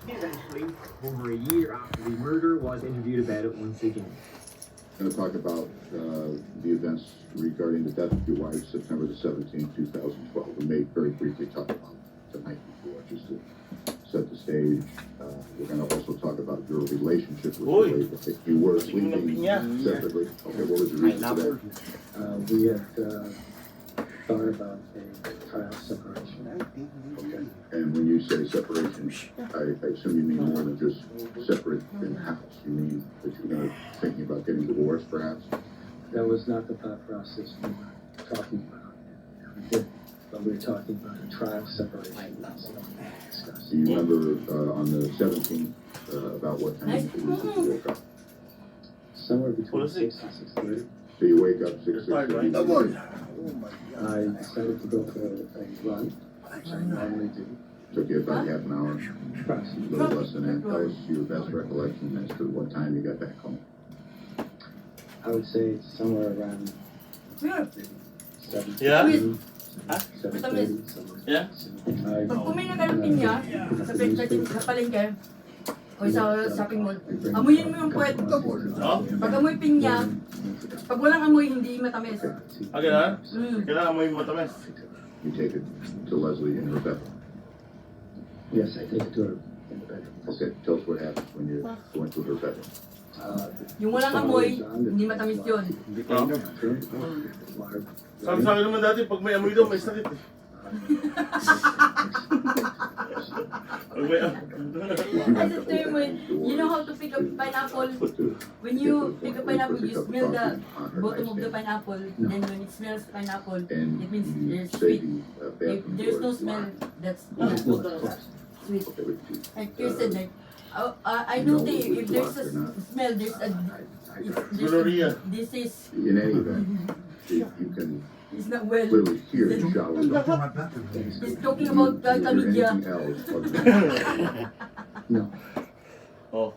Eventually, over a year after the murder, was interviewed about it once again. I'm going to talk about the events regarding the death of your wife, September the 17th, 2012. We may very briefly talk about the night before, just to set the stage. We're going to also talk about your relationship with your wife. If you were sleeping separately, okay, what was the reason for that? We had thought about a trial separation. Okay. And when you say separation, I assume you mean more than just separate in the house. You mean that you're going to thinking about getting divorced, perhaps? That was not the thought process we were talking about. We did, but we were talking about a trial separation. That's what we discussed. Do you remember on the 17th about what time you woke up? Somewhere between 6 and 6:30. So you wake up 6:30. I decided to go for a run, which I normally do. Took you about half an hour, Approximately. a little less than that. Tell us your best recollection as to what time you got back home. I would say it's somewhere around 7. Yeah? 7:30, somewhere. Yeah? Pag kumain ka ng pinya, sa palengke, o sa shopping mall, amuyin mo yung puwet. Pag amoy pinya, pag walang amoy, hindi matamis. Okay na? Kailangan mo yung matamis. You take it to Leslie in her bedroom. Yes, I take it to her in the bedroom. Okay, tell us what happens when you go into her bedroom. Yung walang amoy, hindi matamis yun. Sabi sa akin naman dati, pag may amoy daw, may sakit eh. Pag may amoy. I said to him, you know how to pick up pineapple? When you pick up pineapple, you smell the bottom of the pineapple. Then when it smells pineapple, it means it's sweet. If there's no smell, that's not sweet. Like Chris said, like, I know if there's a smell, there's a disease. In any event, you can It's not well. clearly hear the shower. He's talking about Is there chlamydia. anything else other than No. Oh,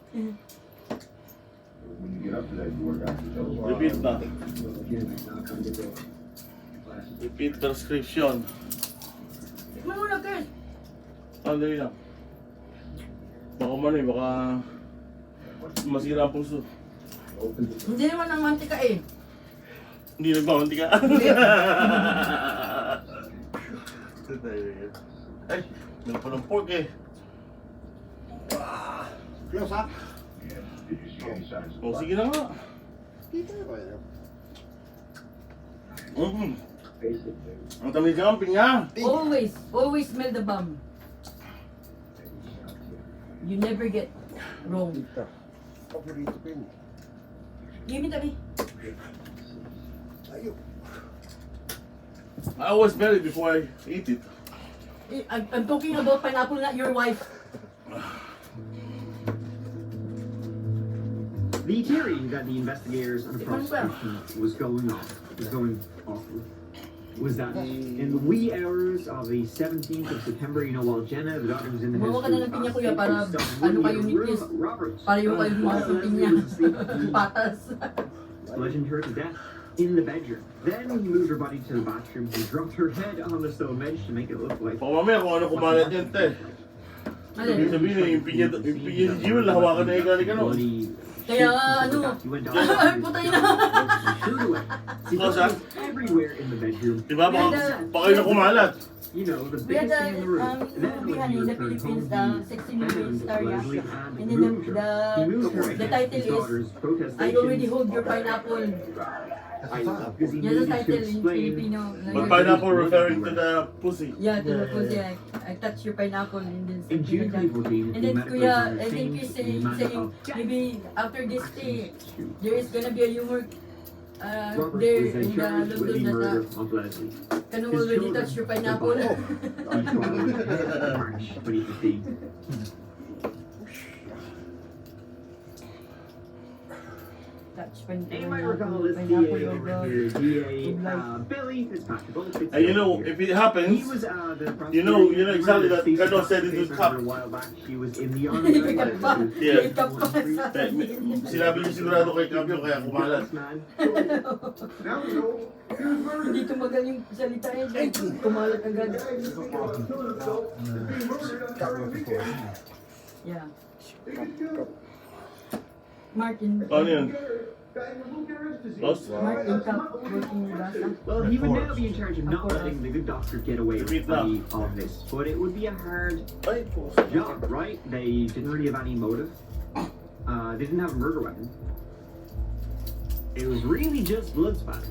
when you get up to that, you work out your toes. repeat na. Again, I knock on the door. Repeat transcription. Tikman mo na, Chris. Dali na. Baka man eh, baka masira ang puso. Hindi naman ang mantika eh. Hindi nagmamanti ka. Ay, meron pa ng pork eh. Close up. Yeah. Did you see any signs of O sige na nga. Basically. Ang tamis ng amping niya. Always smell the bomb. You never get wrong. Give me tabi. I always smell it before I eat it. I'm talking about pineapple, not your wife. The theory that the investigators and the prosecution was going off was that in the wee hours of the 17th of September, you know, while Jenna, the daughter, was in the house, Gumawa ka na ng pinya, kuya, para ano kayo ni Chris? Para yung kayo mga sa pinya. Patas. bludgeoned her to death in the bedroom. Then he moved her body to the bathroom. He dropped her head on the stone bench to make it look like. Baka mamaya kung ano kumalat yan, te. Sabihin na yung pinya ni Jewel, hawakan na ikaw ni Kano. Kaya ano, putay na. Everywhere in the bedroom. Diba? Baka yun na kumalat. You know, the We had biggest thing in the room. movie in the Philippines, the 16 movie star Yasha. And then the title is I Already Hold Your Pineapple. Yan ang title in Filipino. But pineapple referring to the pussy. Yeah, to the pussy. I touch your pineapple and then In June 2014, and then Kuya, I think he's saying maybe after this day, there is gonna be a humor there in the London that can already touch your pineapple. March 2015. Touch And you might recall this DA over here, DA Billy Fitzpatrick. And you know, if it happens, He was the you know exactly that Gado said it was top. a while back. She was in the army. Yeah. Sinabi niya sigurado kay Kapyo kaya kumalat. Hindi tumagal yung salita niya. Kumalat agad. Yeah. Martin. Ano yun? Lost? Martin Cup working in Gaza. Well, he would now be in charge of not letting the good doctor get away with any of this, but it would be a hard job, right? They didn't really have any motive. They didn't have a murder weapon. It was really just blood spatter.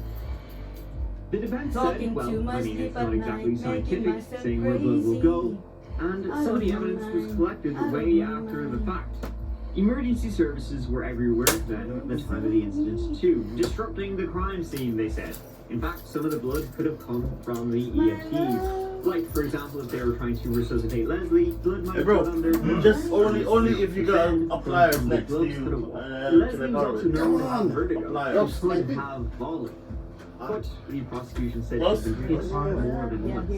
The defense said, well, I mean, it's not exactly scientific, saying where blood will go, and some of the evidence was collected way after the fact. Emergency services were everywhere then at the time of the incident too, disrupting the crime scene, they said. In fact, some of the blood could have come from the EMTs. Like, for example, if they were trying to resuscitate Leslie, blood might have bro, got on their just only if you got a pliers next to you. Leslie was also known to have vertigo. Pliers. She could have fallen. But the prosecution said she'd been hit more than once.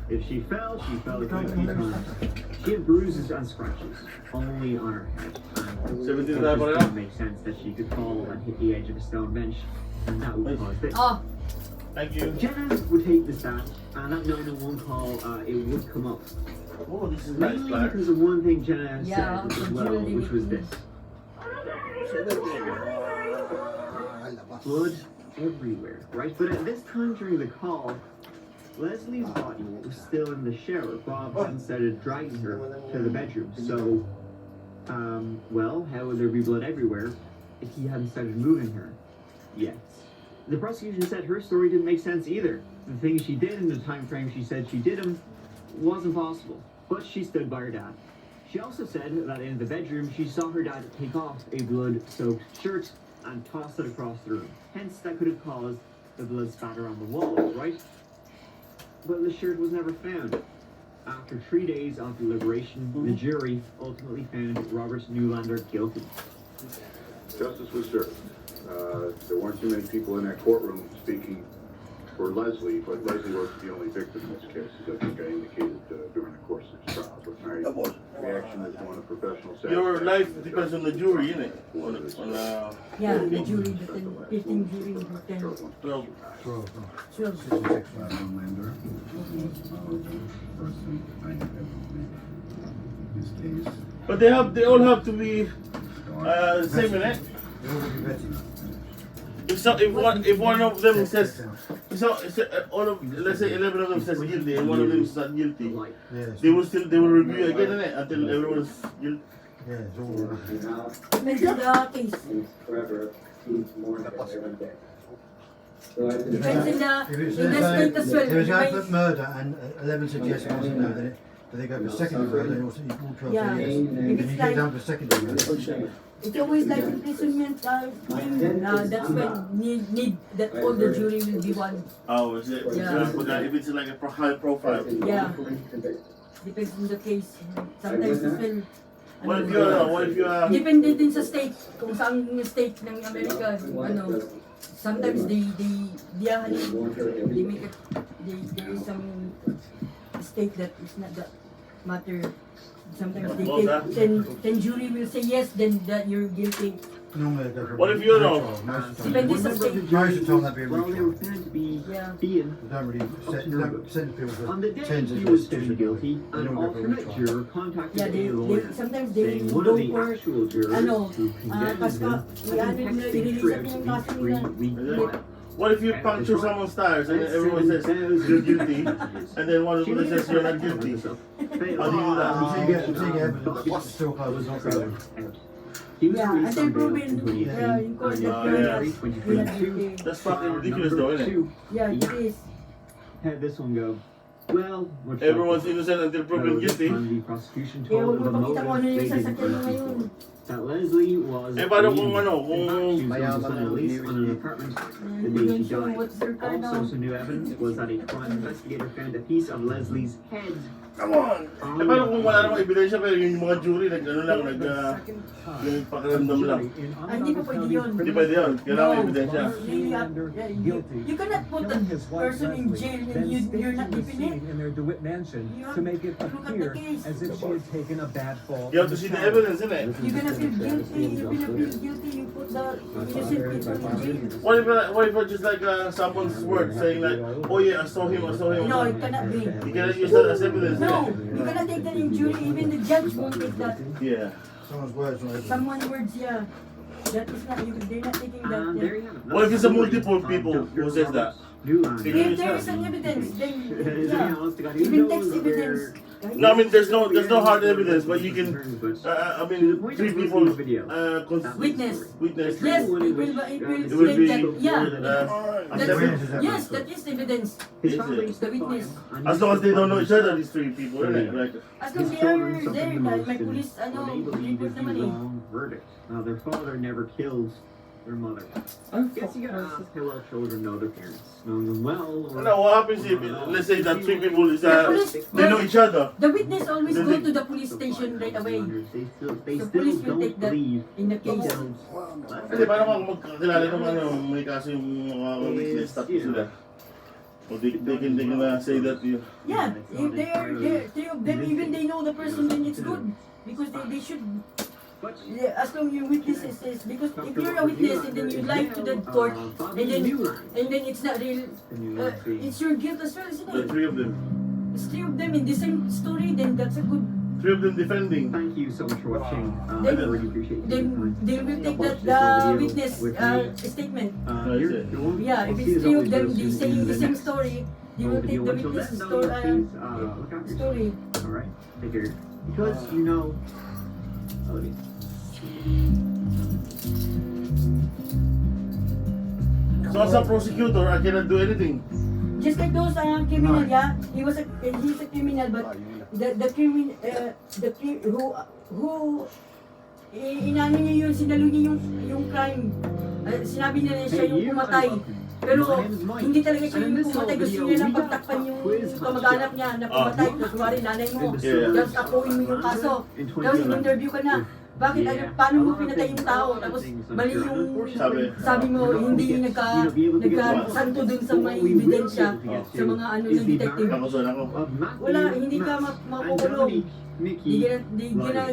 If she fell a few times. She had bruises and scratches, only on her head. And it just didn't make sense that she could fall and hit the edge of a stone bench, and that would cause this. Oh, Thank you. Jenna would take the stand, and that 911 call, it would come up. Oh, this is nice, Mainly pliers. because of one thing Jenna Yeah, said as well, which was this. Blood everywhere, right? But at this time during the call, Leslie's body was still in the shower. Bob hadn't started dragging her to the bedroom. So, well, how would there be blood everywhere if he hadn't started moving her yet? The prosecution said her story didn't make sense either. The things she did in the time frame she said she did them wasn't possible. But she stood by her dad. She also said that in the bedroom she saw her dad take off a blood-soaked shirt and toss it across the room. Hence, that could have caused the blood spatter on the walls, right? But the shirt was never found. After 3 days of deliberation, the jury ultimately found Robert Newlander guilty. Justice was served. There weren't too many people in that courtroom speaking for Leslie, but Leslie wasn't the only victim in this case, as I think I indicated during the course of this trial. But my reaction is one of professional satisfaction. Your life depends on the jury, innit? yeah, the jury, the 15 jury, the 10. 12. 12. But they all have to be same, innit? If one of them says, all of, let's say 11 of them says guilty and one of them is not guilty, they will review again, innit? Until everyone's guilty. Yeah, it's all Depends on the case. Forever seems more than every day. So I think Depends in the state as well. If it's You might- open murder and 11 said yes, and wasn't no, then they go for second degree, then also you all 12 Yeah. say yes. If Then it's you like- get down to second degree. It's always like imprisonment thing. That's when need that all the jury will be one. Oh, is it? Yeah. If it's like a high profile. Yeah. Depends on the case. Sometimes it's well. What if you are, Depende din sa state, kung saan yung state ng Amerika, sometimes they make it, there is some state that is not that matter. Sometimes they take 10 jury will say yes, then that you're guilty. Normally they go for What if you know? most of the Depende time. sa state. Most of the time they'd be a Well, they were retrial. found to be Yeah. being They don't really send people on the for day tens he of was years. found guilty, They an don't go for alternate retrial. juror contacted Yeah, the they lawyer, sometimes they saying go one of the for actual jurors ano, who condemned kasi him had been texting i-release trips yung in kaso 3 nila. week trial. what if you puncture someone's tires and everyone says you're guilty, and then one of them says you're not guilty? How do you do that? Until you get evidence, it's still closed, it's not relevant. He was Yeah, released until on bail proven, in 2018, yeah, in court and that in January yeah, 2022, That's fucking ridiculous though, isn't it? yeah, it is. had this one go. Well, much like Everyone's this. innocent until proven This guilty. time the prosecution Kaya told huwag of a mo pakita kung ano motive yung they didn't sasakyan mo personally ngayon. that Leslie was Eh, paano kung fleeing. ano, In kung fact, she was going to sign a lease on an apartment the day she died. What's their car Also, now? some new evidence was that a crime investigator found a piece of Leslie's head Come on! Eh, paano kung wala namang ebidensya pero yung mga jury yung pakiramdam lang. Hindi pa pwede yun. Hindi pwede yun. Kailangan ebidensya. You cannot put a person in jail and you're not definite. in their DeWitt mansion to make it appear as if she had taken a bad fall. You have to see the evidence, isn't it? You're gonna feel guilty. You're gonna feel guilty. You put the innocent people in jail. What if just like someone's word saying like, oh yeah, I saw him. No, it cannot be. You cannot use that as evidence. No, you cannot take that in jury. Even the judge won't take that. Yeah. Someone's words on it. Someone's words, yeah. That is not. They're not taking that. There Yeah. you have it. What if it's a multiple people who says that? New line. If there is an evidence, then Is there anything yeah. else to got? Even text evidence. No, I mean there's no hard evidence, but you can. I mean, three people. Witness. Witness. Yes, it will be. state that. Yeah. Accepted. Yes, that is evidence. The witness. As long as they don't know each other, these three people, isn't it? Like, As long they are there, may police, report naman eh. Wrong verdict. Their father never killed their mother. Guess you gotta ask how well children know their parents. Knowing them well, or... no, what happens if, let's say that three people is they know each other? The witness always go to the police station right away. They The still police will don't take that believe. in the case. Kasi paano kung magkakilala naman may kaso yung mga witness tapos sila? Or they can say that you. Yeah, if they're three of them, even they know the person, then it's good. Because they should. Yeah, as long you witnesses is because if you're a witness and then you lie to the court and then it's not real, it's your guilt as well, isn't The it? three of them. It's three of them in the same story, then that's a good. Three of them defending. Thank you so much for watching. Then- I really appreciate you. Then they will take that the witness statement. Yeah, if it's three of them, they saying the same story, they will take the witness story. Alright, take care. Because you know. I love you. So as a prosecutor, I cannot do anything. Just like those criminal, yeah, he's a criminal, but the criminal, who inano niya yun, sinalo niya yung crime. Sinabi niya siya yung pumatay. Pero hindi talaga siya yung pumatay. Gusto niya lang pagtakpan yung kamag-anak niya na pumatay. Tapos kuwari nanay mo. Tapos akuin mo yung kaso. Tapos in-interview ka na. Bakit paano mo pinatay yung tao? Tapos mali yung sabi mo, hindi nagkasanto dun sa may ebidensya sa mga ano ng detective. Wala, hindi ka makukulong. Hindi gonna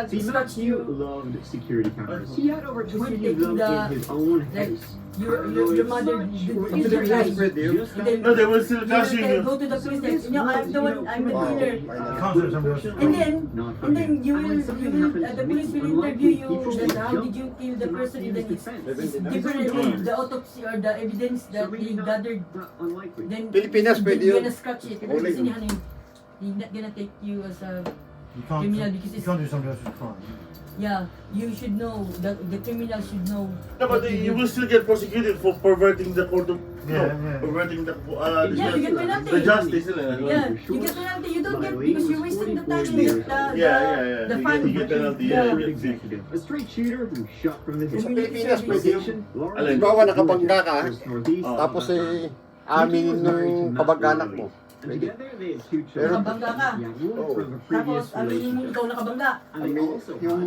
scratch you. Loved security cameras. He had over 20 of them in his own house. Your mother did your life. No, they will still catch you. Go to the police. You know, I'm the one. I'm the dealer. And then you will the police will interview you. That how did you kill the person? And then it's different with the autopsy or the evidence that they gathered. Then Pilipinas, pwede you're yun. gonna scratch it. Kasi he's not gonna take you as a criminal because You can't do somebody else's crime. yeah. You should know the criminal should know. No, but you will still get prosecuted for perverting the court of perverting the Yeah, you get penalty. the justice, isn't it? Yeah, you get penalty. You don't get because you're wasting the time. Yeah. The You fine. get penalty. Yeah. Yeah, you get fee. A straight shooter who shot from the hip. Sa Pilipinas, pwede yun. Alin? Halimbawa, nakabangga ka, Northeast. tapos aminin nung kabag-anak mo. And together they had two Pero- children. Nakabangga ka. Yeah, one Oh. from a Tapos, previous ano yung relationship. ikaw nakabangga? And they also Yung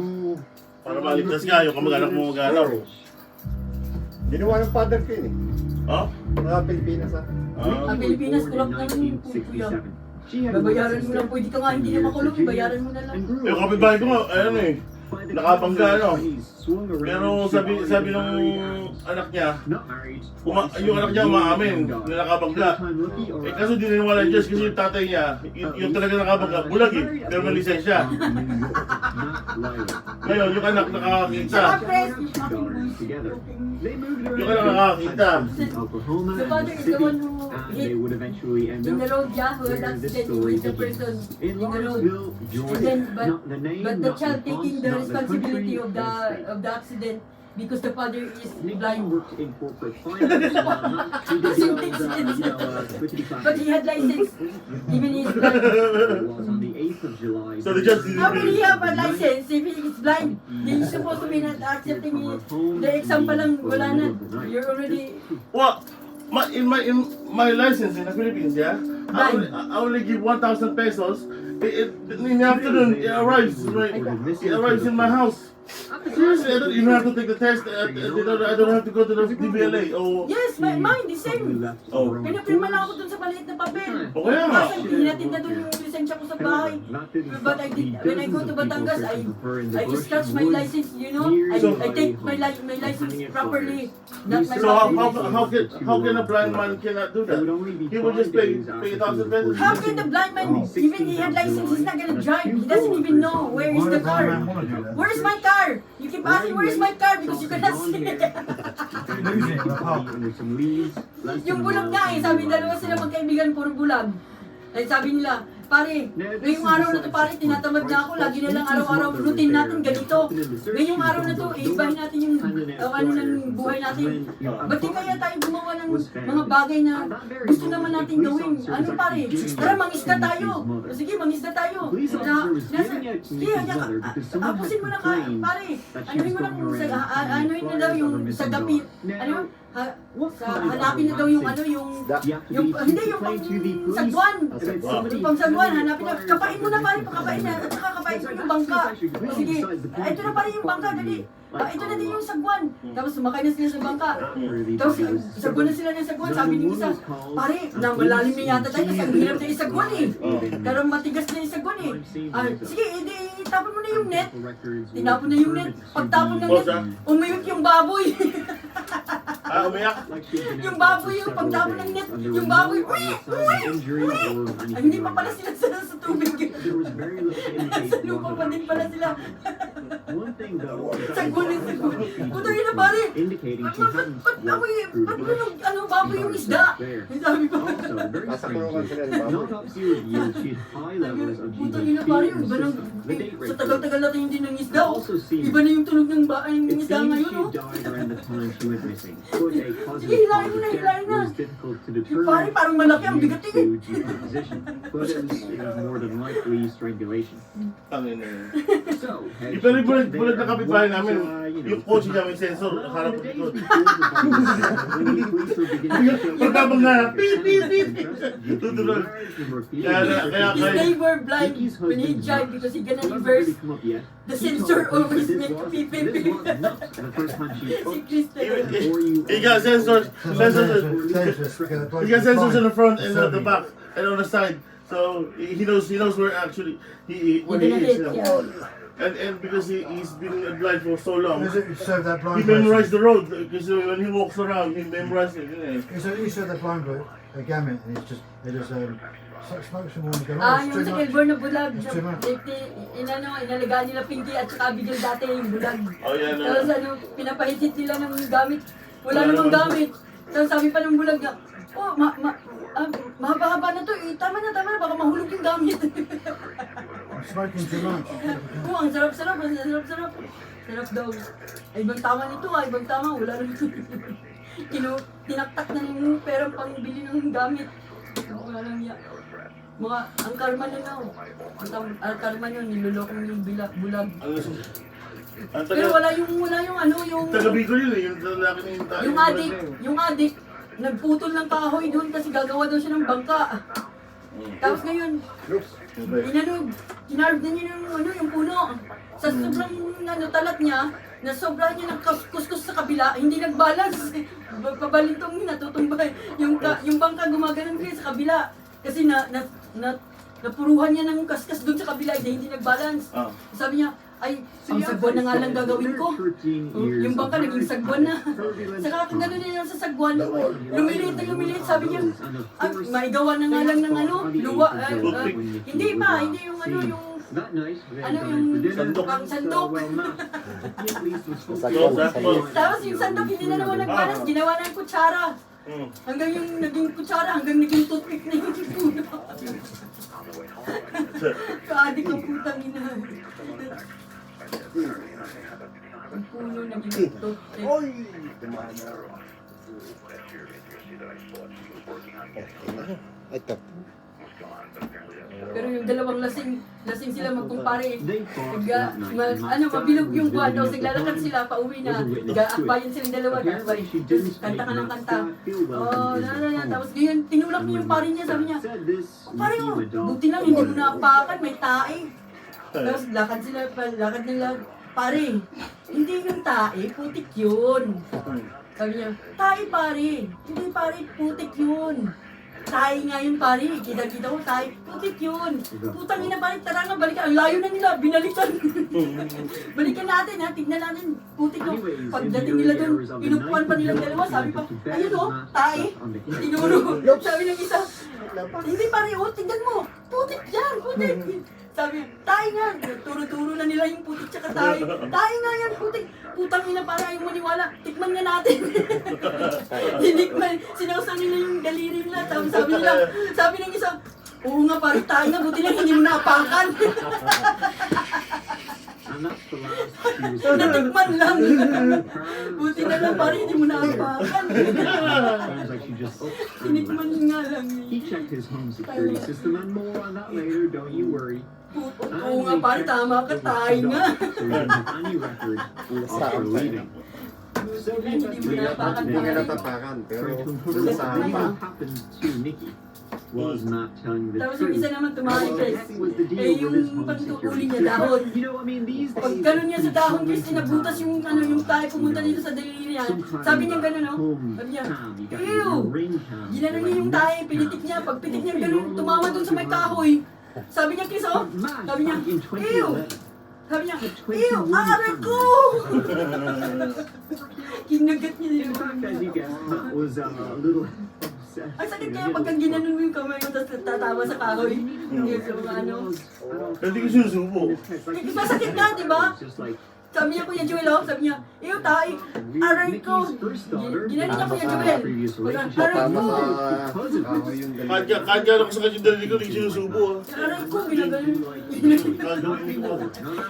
Para maligtas ka, yung kamag-anak mo mag-alaw. ginawa ng father ko yun eh. Ha? Mga Pilipinas ha. Ang Pilipinas, kulak na rin yung kuya. Babayaran mo lang, pwede ka nga hindi na makulong, bayaran mo na lang. Yung kapitbahay ko nga, ayun eh. Nakabangga, ano. Pero sabi nung anak niya, yung anak niya umaamin na nakabangga. Eh kaso di naniwala yung Diyos kasi yung tatay niya, yung talaga nakabangga, bulag eh. Pero may lisensya. Ngayon, yung anak nakakakita. Saka press, Yung anak nakakakita. the father is the one who hit in the road, yeah, who had accident with the person in the road. And then, but the child taking the responsibility of the accident because the father is blind. worked in corporate finance. But he had license, even he's blind. Was on the 8th of July. So the judge didn't How will he have a license if he is blind? He's supposed to be not accepting it. The exam pa lang, wala na. You're already... Well, my license in the Philippines, yeah? I only give 1,000 pesos. In the afternoon, it arrives in my house. Seriously, you don't have to take the test. I don't have to go to the DVLA. Oh, Yes, mine, the same. oh. Pinapirma lang ako dun sa maliit na papel. Okay nga. Kasi hinatid na dun yung lisensya ko sa bahay. But when I go to Batangas, I scratch my license, you know? I take my license properly. Not my So how can a blind man cannot do that? He will just pay 1,000 pesos. How can the blind man, even he had license, he's not gonna drive. He doesn't even know where is the car. Where is my car? You keep asking, where is my car? Because you cannot see it. Yung bulag nga eh, sabi dalawa sila magkaibigan, puro bulag. Eh sabi nila, pare, ngayong araw na to pare, tinatamad na ako, lagi na lang araw-araw routine natin ganito. Ngayong araw na to, ibahin natin yung ano ng buhay natin. Ba't di kaya tayo gumawa ng mga bagay na gusto naman natin gawin? Ano pare, tara mangisda tayo. O sige, mangisda tayo. Apusin mo na pare, anuhin mo na anuhin na daw yung sa gapi. Ano? Hanapin na daw yung ano, hindi yung pangsagwan. Yung pangsagwan, hanapin na, kapain mo na pare, pakapain na, at saka kapain mo yung bangka. Sige, ito na pare yung bangka, dali. Ito na din yung sagwan. Tapos sumakay na sila sa bangka. Tapos sagwan na sila ng sagwan, sabi ni isa, pare, nang malalim na yata tayo, kasi ang hirap na yung sagwan eh. Pero matigas na yung sagwan eh. Sige, itapon mo na yung net. Tinapon na yung net. Pagtapon ng net, umiyot yung baboy. Umiyak? Yung baboy yung pagtapon ng net, yung baboy, ay, hindi pa pala sila sa tubig. Sa lupa pa din pala sila. Sagwan na sagwan. Puto yun na pare. Ba't mo baboy yung isda? Sabi ko. Puto yun na pare, iba nang, sa tagal-tagal natin hindi ng isda. Iba na yung tunog ng isda ngayon. Sige, hilahin na. Yung pare, parang malaki ang bigat eh. Pero bulag na kapitbahay namin, yung coach niya may sensor, harap ko dito. Pagkabang na, tutulog. His neighbor blind when he drive because he gonna reverse. The sensor always make beep beep beep. Si Kristen. He got sensors in the front and the back and on the side. So he knows where actually when he is. And because he's been blind for so long, he memorized the road because when he walks around, he memorized it. He said that blind bloke, a gamut, and it just smokes some more and yung sa Kilburn na bulag, inalagaan nila Pinky at saka Bigil dati yung bulag. Oh yeah, no. Tapos pinapahitit nila ng gamit. Wala namang gamit. Tapos sabi pa ng bulag na, mahaba-haba na to eh. Tama na, baka mahulog yung gamit. smoking too much. Ang sarap-sarap. Sarap daw. Ay, ibang tama nito ibang tama. Wala naman. Tinaktak na yung perang pangbili ng gamit. Wala lang yan. Ang karma na daw. Ang karma nyo, niloloko yung bulag. Pero wala yung ano, yung... Taga-Bicol yun eh, yung lalaki na yung adik, nagputol ng kahoy doon kasi gagawa daw siya ng bangka. Tapos ngayon, kinarve na niya yung puno. Sa sobrang talat niya, na sobrang niya ng kuskus sa kabila, hindi nag-balance. Pabalintong natutumbay. Yung bangka gumaganon kayo sa kabila. Kasi napuruhan niya ng kaskas doon sa kabila, hindi nag-balance. Sabi niya, ay, ang sagwan na nga lang gagawin ko. Yung bangka naging sagwan na. Saka kung gano'n niya sa sagwan, lumiliit, sabi niya, maigawa na nga lang ng luwa. Hindi yung pang sandok. Tapos yung sandok hindi na naman nagbalas, ginawa ng kutsara. Hanggang yung naging kutsara, hanggang naging toothpick na yung puno. Kaadik ang putang ina. Ang puno naging toothpick. Ito. Pero yung dalawang lasing sila magkumpare. They fought that night. Mabilog yung buwan, tapos naglalakad sila pauwi na. Nag-aakbayan silang dalawa, Apparently, she tapos didn't kanta ka ng make kanta. Scott feel Oh, welcome. tapos ngayon, tinulak niya yung pare niya, sabi niya, Said this, pare mo, Nikki went off. buti lang hindi mo naapakan, may tae. Tapos lakad nila, pare, hindi yung tae, putik yun. Sabi niya, tae pare, hindi pare, putik yun. Tae nga yun pare, kita-kita ko tae, putik yun. Putang ina pare, tara nga, balikan, ang layo na nila, binalikan. Balikan natin ha, tignan natin, putik yun. Pagdating nila doon, inupuan pa nilang dalawa, sabi pa, ayun o, tae, tinuro. Sabi ng isa, hindi pare, oh, tignan mo, putik yan, putik. Sabi, tayo nga, turo-turo na nila yung putik tsaka tayo. Tayo nga yan, putik. Putang ina, para ayaw maniwala. Tikman nga natin. Tinikman, sinausaw nila yung daliri nila. Tapos sabi ng isa, oo nga pare, tayo nga, buti lang hindi mo naapakan. And that's the last she was So, natikman lang. Buti na lang pare, hindi mo naapakan. Sounds like she just Tinikman nga lang. He checked his home security system and more on that later, don't you worry. Oo nga pare, tama ka, tayo nga. So we didn't have any record of her leaving. So the Hindi mo naapakan Hindi nga pare. natapakan, pero tried to uncover what nasabi really pa. happened to Nikki was not telling the Tapos yung truth. isa naman tumawag How guys. unhappy was the Eh deal with his yung home pagtutuli security niya dahon. system? You know, I mean, these days, Pag gano'n niya sa dahon guys, nabutas yung yung tayo pumunta dito sa daliri niya. Sabi niya gano'n no? Sabi niya, ew! Ginano niya yung tayo, pinitik niya. Pag pitik niya gano'n, tumama dun sa may kahoy. Sabi niya Chris oh, sabi niya, ew! Sabi niya, ew! Aray ko! Kinagat niya In yung fact, as you guessed, Matt was a little obsessed. ang sakit kaya pagka ginanon mo yung kamay mo tapos tatawa sa kahoy. Yung so, ano. Hindi ko sinusubo. Eh, masakit nga, di ba? Sabi niya Kuya Joel, oh, sabi niya, ew, tayo, aray ko. Ginanon niya Kuya Joel. Aray Tama ko. sa kahoy yung dalawa. Kahit ako sa kanyang dalili ko, hindi ko sinusubo. Aray ko, ginaganon.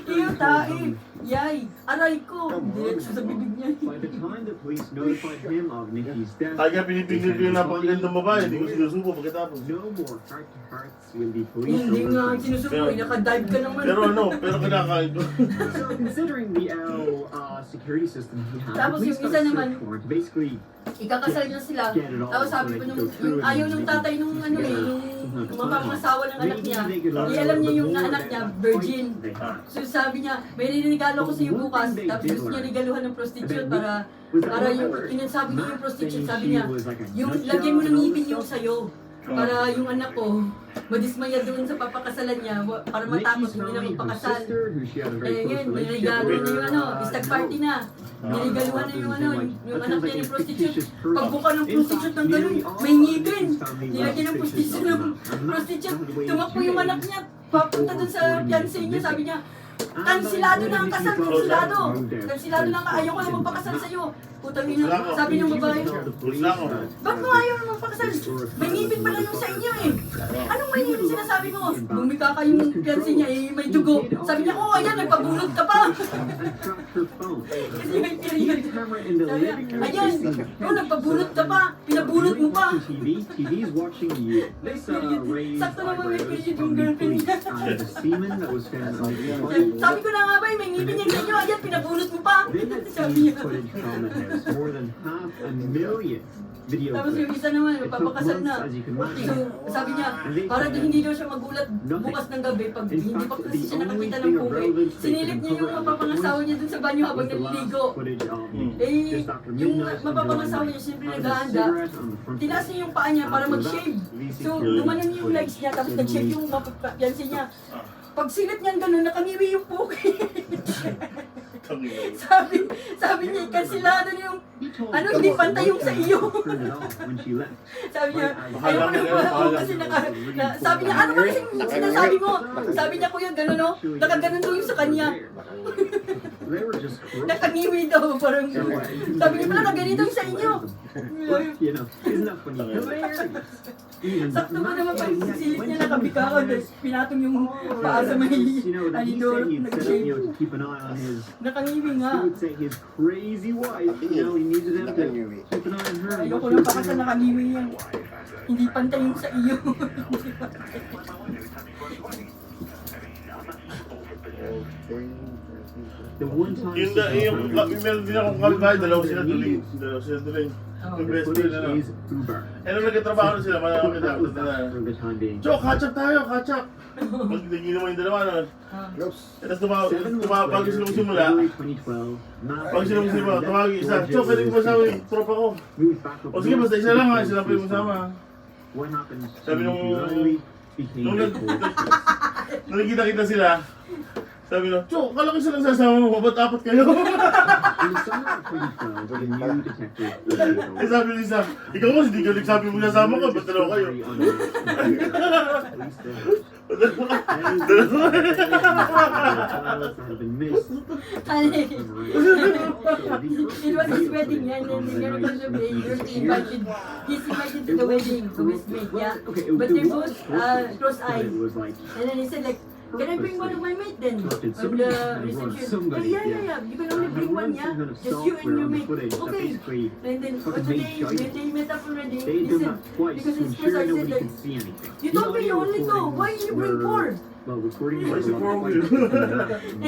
Ew, tayo. Yay, aray ko. Diretso sa bibig niya. By the time the police notified him of Nikki's death, Kaya pinipigil ko yung napakagandang babae, hindi ko sinusubo pagkatapos. no more heart-to-hearts with the police. Hindi nga, sinusubo, nakadive ka naman. Pero kinakain ko. So considering the security system he had, the Tapos police yung got isa a naman, search warrant to basically ikakasal niya sila. get it all. Tapos sabi so pa they nung, could go through it ayaw and nung then tatay nung ano eh, nung mapapangasawa ng anak niya. maybe they could Hindi alam niya yung more anak than niya, the virgin. fight they had. So sabi niya, may rinigalo ko sa iyo bukas. Tapos gusto niya regaluhan ng prostitute para yung, sabi niya yung prostitute, sabi niya, yung lagyan mo ng ngipin yung sayo. Para yung anak ko, madismaya doon sa papakasalan niya, para matakot, hindi na magpakasal. Eh ngayon, niregalo na yung ano, istag party na. Niregaluhan na yung ano, yung anak niya ng prostitute. Pagbuka ng prostitute ng ganun, may ngipin. Nilagyan ng prostitute ng prostitute. Tumakbo yung anak niya, papunta doon sa fiancé niya, sabi niya, kansilado na ang kasal, kansilado. Kansilado na ang ayaw ko na magpakasal sa'yo. Putang ina, sabi ng babae, ba't mo ayaw na magpakasal? May ngipin pala yung sa inyo eh. Anong may ngipin sinasabi mo? Bumika ka yung fiancé niya eh, may dugo. Sabi niya, oh ayan, nagpabunod ka pa. Kasi may period. Sabi niya, ayan, oh nagpabunod ka pa, pinabunod mo pa. TV's watching you. This raised Sakto naman may eyebrows period on yung the girlfriend police. niya. The semen that was found on the body. Sabi ko na nga ba, may ngipin yan sa inyo, ayan, pinabunod mo pa. They had Sabi seen niya. footage from the house, more than 500,000 video Tapos yung clips. isa naman, It took magpapakasal na. months, as you can imagine. So, sabi niya, para din hindi daw siya magulat bukas ng gabi pag In hindi pa fact, kasi the siya only nakakita ng thing of pugi. relevance they Sinilip could niya yung uncover mapapangasawa niya dun sa banyo habang was the last naliligo. footage of Eh, just after yung midnight, mapapangasawa niya, siyempre had a naghahanda. cigarette on the front Tinaas niya yung paa niya para mag-shave. So, lumanan niya yung legs niya, tapos nag-shave yung fiancé niya. Pag silip niyan ganun, nakamiwi yung pugi. sabi niya, kansilado niya yung, ano, hindi pantay yung sa iyo. Sabi niya, ayaw ko na ba, kasi sabi niya, ano ba kasi sinasabi mo? Sabi niya, kuya, gano'n no? Nakaganon daw yung sa kanya. Nakaniwi daw, parang, sabi niya pala, nakaganito yung sa inyo. You know, isn't that funny? Hilarious. Sakto pa naman pa yung silip niya nakabikaw, tapos pinatong yung paa sa may alidor, nag-shave. To keep an eye on his. Nakangiwi nga. He would say his crazy wife. He needed him to keep an eye on her. Ayoko lang pakasal nakangiwi yan. Hindi pantay yung sa iyo. The one time. Yung meron din akong kapitbahay, dalawa sila tuling. Yung best friend na. Is Uber. Eh, nung nagkatrabaho na sila, malaki That was kita. that for the time being. So, catch-up tayo, catch-up! Magdagin naman yung dalawa, no? Eh, tapos bago sila magsimula, bago sila magsimula, tumawag yung isa, Chok, pwede ko masawa yung tropa ko. O sige, basta isa lang ha, sila pa yung masama. Sabi nung nagkita-kita sila, sabi nung, Chok, kala ko isa lang sasama mo, ba't apat kayo? Eh, sabi nung isa, ikaw mo, hindi ka nagsabi mo nasama ka, ba't dalawa kayo? It was his wedding, yeah, and then he's invited to the wedding to his mate, yeah. But they're both cross-eyed. And then he said like, can I bring one of my mate then? From the reception. Oh, yeah. You can only bring one, yeah? Just you and your mate. Okay. And then when they met up already, he said, because his cross-eyed said like, you told me you only two, why did you bring four? And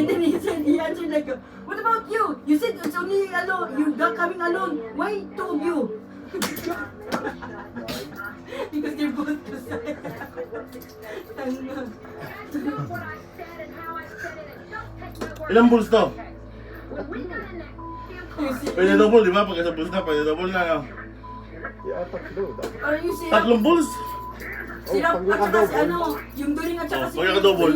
then he answered like, what about you? You said it's only alone, you got coming alone. Why two of you? Because they're both cross-eyed. Ilang bulls to? Pwede double, di ba? Pagka sa bulls na, pwede double na, no? Are you serious? Tatlong bulls? Sirap at saka si ano, yung duling at saka si... Pagka-double.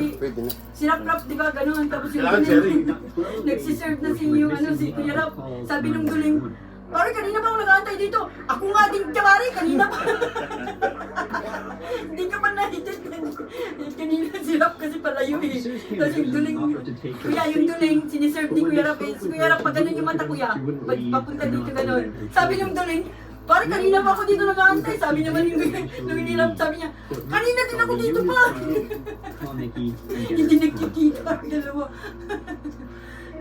Sirap rap, di ba? Ganun. Tapos yung Kailangan cherry. duling, nagsiserve na si yung ano, si Kuya Rap. Sabi nung duling, pare, kanina pa ako nag-aantay dito. Ako nga din ka, pare, kanina pa. Hindi ka pa nahitin. Kanina si Rap kasi palayo eh. Tapos yung duling, kuya, yung duling, siniserve ni Kuya Rap eh. Si Kuya Rap, pag ganun yung mata, kuya, papunta dito ganun. Sabi nung duling, pare, kanina pa ako dito nag-aantay. Sabi naman yung Rap, sabi niya, kanina din ako dito pa. Hindi nagkikita ang dalawa.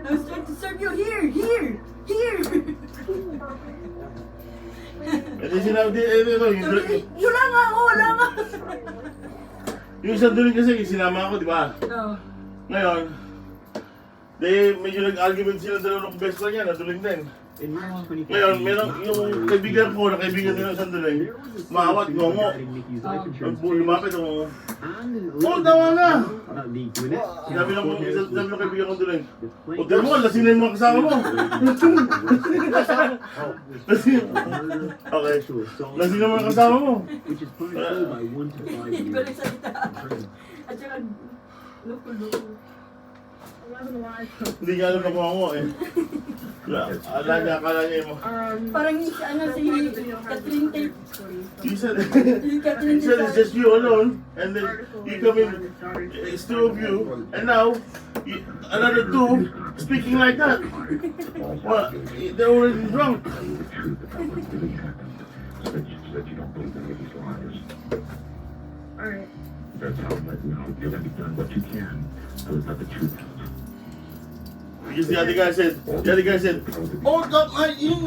I was trying to serve you here. Kasi sinabi, ito, Yun lang nga, wala nga. yung isang duling kasi, sinama ako, di ba? Oo. Ngayon, medyo nag-argument sila dalawa ng best friend niya, naduling din. Ngayon, meron yung kaibigan ko, na kaibigan nila sa duling, maawat, ngongo. Lumapit ako, oh, tawa na! Sabi ng kaibigan ko duling, o di mo, lasinin mo ang kasama mo. Okay, lasinin mo ang kasama mo. Hindi ko lang salita. At saka, loko. Hindi niya alam na kung ako eh. Akala niya mo. Parang si Catherine Tate. He said, Yung Catherine he said it's Tate. just you alone, and then you come in, it's two of you, and now, another two speaking like that. Well, they're already drunk. Alright. That's how right now you're gonna be done what you can. So it's not the truth. Because the other guy said, oh, stop fighting.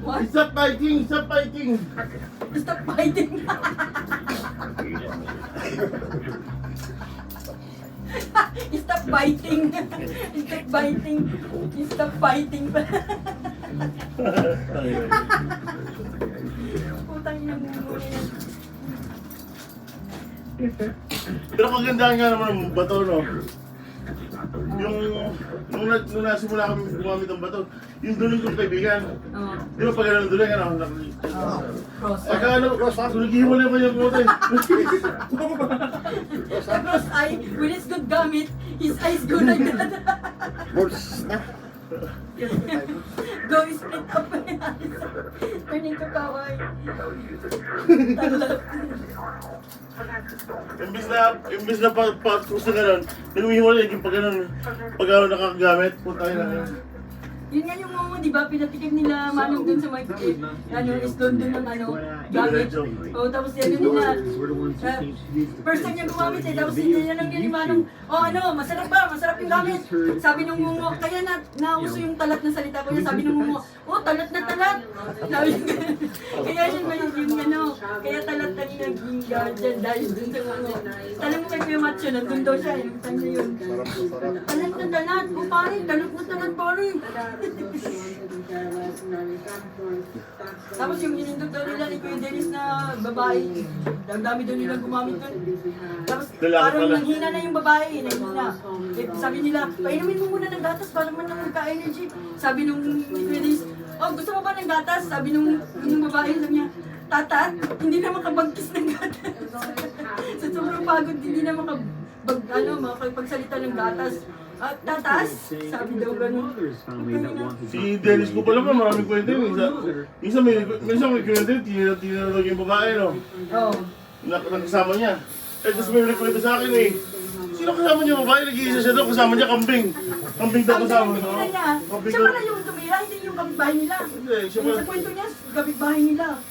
What? Stop fighting. Stop fighting. Stop biting. Stop fighting. Putang ina mo yan. Pero kagandahan nga naman ng bato, no? Nung nasimula kami gumamit ng bato, yung duling kong kaibigan. Di ba pag ng duling, ano? Pagka ano, naghihiwalay pa yung mote. The cross eye, when it's good gamit, his eyes go like that. Go split up. Turn into kawaii. Talap. Imbis na pa-cruise na gano'n, naghihiwalay yung pag gano'n, pag nakakagamit, punta na yun. Yun nga yung mga, di ba, pinatikim nila Manong dun sa may, isdon dun ng gamit. O, tapos yan nila, first time niya gumamit tapos tinanong niya ni Manong, masarap ba? Masarap yung gamit. Sabi nung mungo, kaya nauso yung talat na salita ko niya, sabi nung mungo, talat na talat. Sabi niya, kaya yun ba yung kaya talat na naging dyan dahil dun sa mungo. Tanong mo kay Kuya Macho, nandun daw siya, yung time na yun. Talat na talat, pare, talat na talat, pare. Tapos yung inindog daw nila ni Kuya Dennis na babae, ang dami daw nilang gumamit doon. Tapos parang nanghina na yung babae, nanghina. Sabi nila, painumin mo muna ng gatas para man lang magka-energy. Sabi nung Kuya Dennis, gusto mo ba ng gatas? Sabi nung babae, sabi niya, tatat, hindi na makabagkis ng gatas. Sa sobrang pagod, hindi na makapagsalita ng gatas. Tatas, sabi daw ganun. Si Dennis ko pala maraming kwento yun. Minsan may kwento yun, tinanong yung babae, no? Oo. Nakasama niya. Tapos may kwento sa akin eh. Sino kasama niya babae? Nag-iisa siya doon, kasama niya kambing. Kambing daw kasama niya. Siya pala yung tumira, hindi yung kapitbahay nila. Sa kwento niya, kapitbahay nila.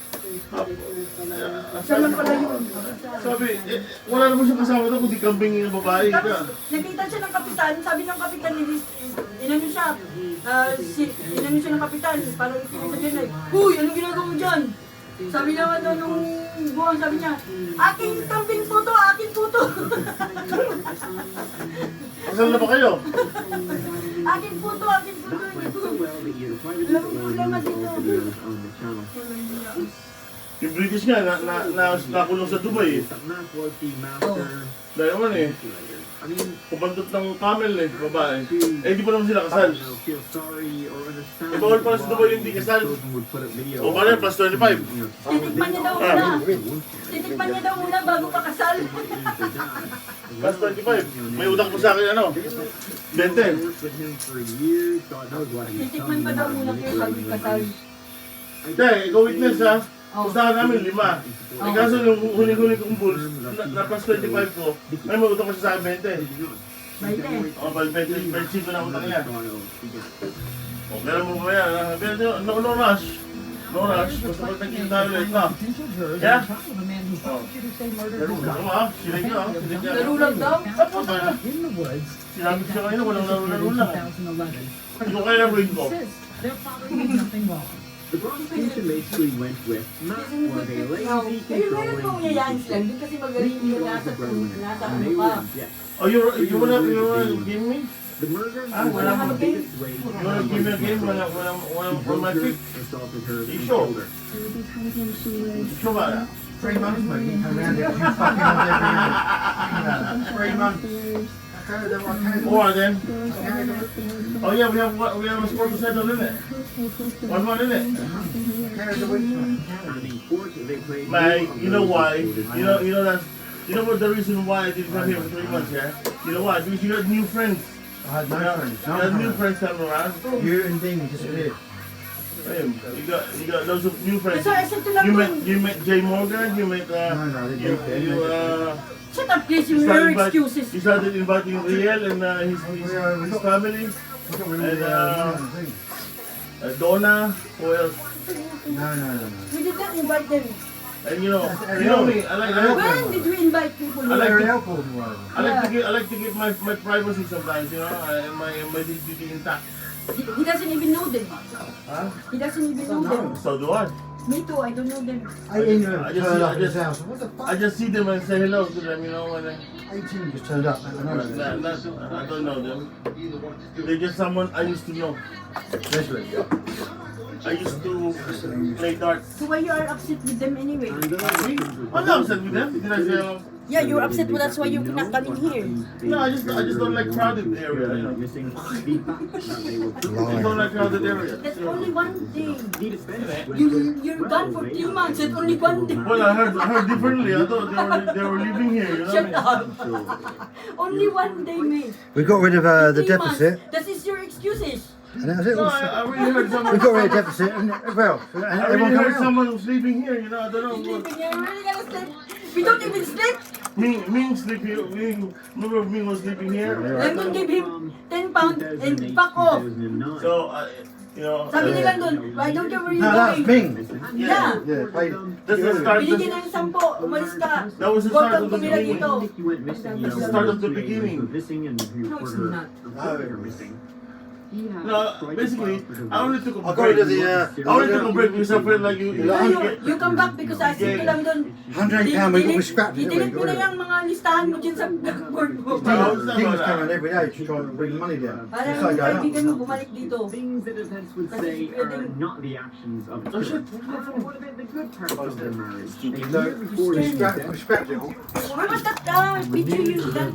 Siya lang pala yun. Sabi, wala naman siyang kasama doon kundi kambing yung babae. Tapos, nakita siya ng kapitan, sabi ng kapitan ni Liz, inano siya ng kapitan, parang ikinita dyan like, "Huy, anong ginagawa mo dyan?" Sabi naman daw nung buwan, sabi niya, "Aking kambing po to, aking po to." Kasal na ba kayo? Aking po to, aking po to. Alam mo dito. Yung British nga, nakulong sa Dubai eh. Dahil naman eh, kubantot ng camel eh, babae. Di pa naman sila kasal. Bawal pala sa Dubai yung di kasal. O pala, plus 25. Titikman niya daw muna. Titikman niya daw muna bago pa kasal. Plus 25. May utang pa sa akin 20. Titikman pa daw muna kayo bago kasal. Ikaw witness ha. Pustahan namin 5. Kaso yung huli-huli kong bulls, na plus 25 ko, may utang pa siya sa akin 20. 20. O, 25 na utang niya. O, pero mo ba yan? No rush. No rush. Basta pag nagkita tayo ulit na. Yeah? Laro ha? Sinig ka ha? Laro lang daw? Puta na. Sinabi siya kanina, walang laro lang. Hindi ko kaya na-brain ko. The prosecution basically went with not were they lazy, Meron pong yayaan sila, hindi kasi magaling yung nasa ano ka. Oh, you wanna give me? The murder wala was mo the biggest way You wanna give me a game? Wala my pick? assaulted her Show. Show ba na? 3 months, mate. You come around there, you fucking months every year. 3 months. Or then? Oh yeah, we have a sport to settle in it. 1 month in it. Mate, you know why? You know what the reason why I didn't come here for 3 months, yeah? You know why? Because you got new friends. I had no friends. You got new friends coming around. You and Dean disappeared. You got loads of new friends. You met Jay Morgan. You met Shut up, please, your excuses. He started inviting Riel and his family. And Donna. Who else? No. We did not invite them. And you know me. I like. When did we invite people? I like Very to, helpful. I like to keep my privacy sometimes, and my dignity intact. He doesn't even know them. Huh? He doesn't even know them. So do I. Me too, I don't know them. 18 turned up I at his house. What the fuck? I just see them and say hello to them, when 18 just turned up. I don't know them. They're just someone I used to know. Leslie. I used to play darts. So why you are upset with them anyway? I'm not upset with them. Did I say? Yeah, you're upset, but that's why you're not coming here. No, I just don't like crowded area. missing feedback that they were I don't like crowded area. That's only one day. You're gone for 3 months. That's only one day. Well, I heard differently. I thought they were living here. Shut up. Only one day, mate. We got rid of the 3 months. deficit. That is your excuses. And that was it. No, I really heard someone. We got rid of the deficit and well, and I everyone really heard coming out. someone was sleeping here. I don't know. Sleeping here. We're really gonna sleep. We don't even sleep. Ming sleeping. Remember Ming was sleeping here. I'm gonna give him 10 pounds and fuck off. So you know. Sabi nila doon, why don't you where you No, that's going? Ming. Yeah. Yeah, paid. That's the start. Binigyan ng 10, umalis ka. That was the Huwag start kang of the tumira beginning. dito. That's the start of the beginning. No, it's not. No, basically, I only took a I'll break. go to the, I only took a break because I felt like you You come back because I said ko lang doon. £108 we scrapped it, Delete didn't mo we? na yung mga listahan mo dyan sa blackboard mo. No, it's not King was about coming that. every day to try and bring money down. Para It's yung like going kaibigan up. mo bumalik dito. Things that events would say are not the actions of a Oh shit. What about the good parts of their marriage? A So, year before we his scrapped, death, we scrapped it all. What was that picture you done